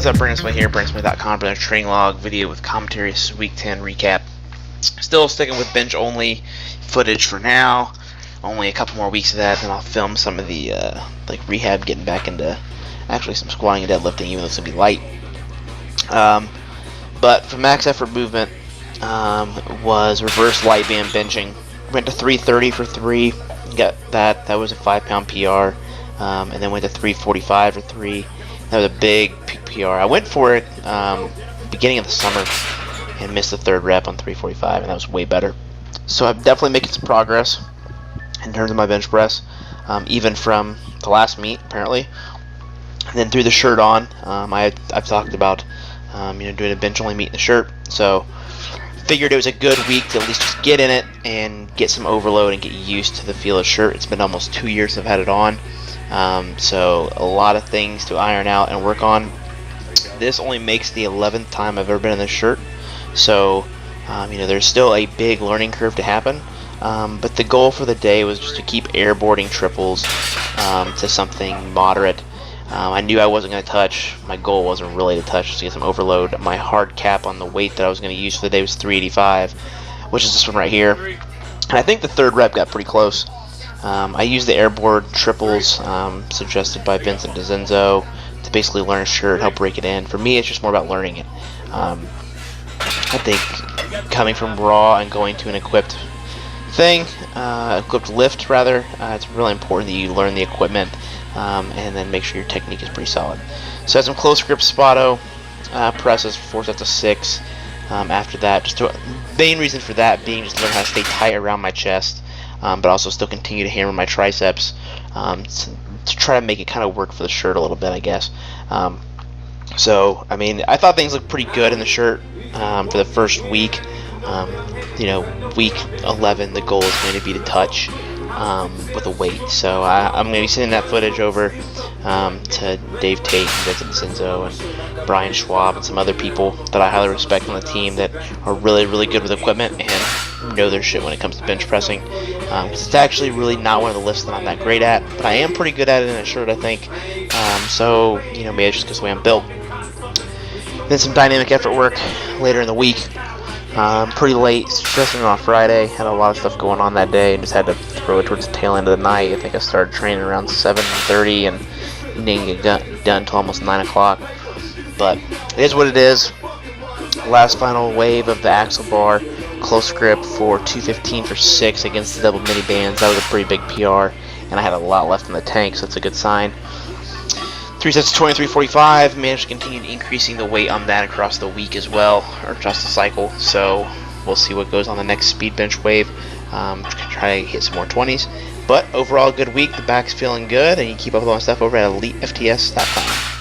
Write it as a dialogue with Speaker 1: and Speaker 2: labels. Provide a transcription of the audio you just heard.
Speaker 1: what's up, Brandon Smith here, BrandonSmith.com, for another training log video with commentary. This is week 10 recap. Still sticking with bench only footage for now. Only a couple more weeks of that, then I'll film some of the like rehab, getting back into actually some squatting and deadlifting, even though it's gonna be light. But for max effort movement, was reverse light band benching. Went to 330 for 3. Got that. That was a 5-pound PR. And then went to 345 for 3. That was a big PR. I went for it beginning of the summer and missed the 3rd rep on 345, and that was way better. So I'm definitely making some progress in terms of my bench press, even from the last meet apparently. And then threw the shirt on. I've talked about doing a bench only meet in the shirt. So figured it was a good week to at least just get in it and get some overload and get used to the feel of the shirt. It's been almost 2 years since I've had it on. So a lot of things to iron out and work on. This only makes the 11th time I've ever been in this shirt, so there's still a big learning curve to happen, but the goal for the day was just to keep airboarding triples to something moderate. I knew I wasn't going to touch. My goal wasn't really to touch, just to get some overload. My hard cap on the weight that I was going to use for the day was 385, which is this one right here, and I think the 3rd rep got pretty close. I used the airboard triples suggested by Vincent DeZenzo to basically learn a shirt, help break it in. For me, it's just more about learning it. I think coming from raw and going to an equipped lift rather, it's really important that you learn the equipment and then make sure your technique is pretty solid. So I had some close grip Spotto presses, 4 sets of 6. After that, main reason for that being just learn how to stay tight around my chest. But also still continue to hammer my triceps to try to make it kind of work for the shirt a little bit, I guess. So, I mean, I thought things looked pretty good in the shirt for the first week. Week 11, the goal is going to be to touch with a weight. So I'm going to be sending that footage over to Dave Tate and Vincent DeCenzo and Brian Schwab and some other people that I highly respect on the team that are really, really good with equipment and know their shit when it comes to bench pressing. It's actually really not one of the lifts that I'm that great at, but I am pretty good at it in a shirt, I think. So maybe it's just because the way I'm built. Then some dynamic effort work later in the week. Pretty late, stressing on Friday. Had a lot of stuff going on that day and just had to throw it towards the tail end of the night. I think I started training around 7:30 and didn't get done until almost 9 o'clock. But it is what it is. Last final wave of the axle bar. Close grip for 215 for 6 against the double mini bands. That was a pretty big PR, and I had a lot left in the tank, so it's a good sign. 3 sets of 23-45. Managed to continue increasing the weight on that across the week as well, or across the cycle. So we'll see what goes on the next speed bench wave. Try to hit some more 20s. But overall, good week. The back's feeling good, and you keep up with all my stuff over at Elitefts.com.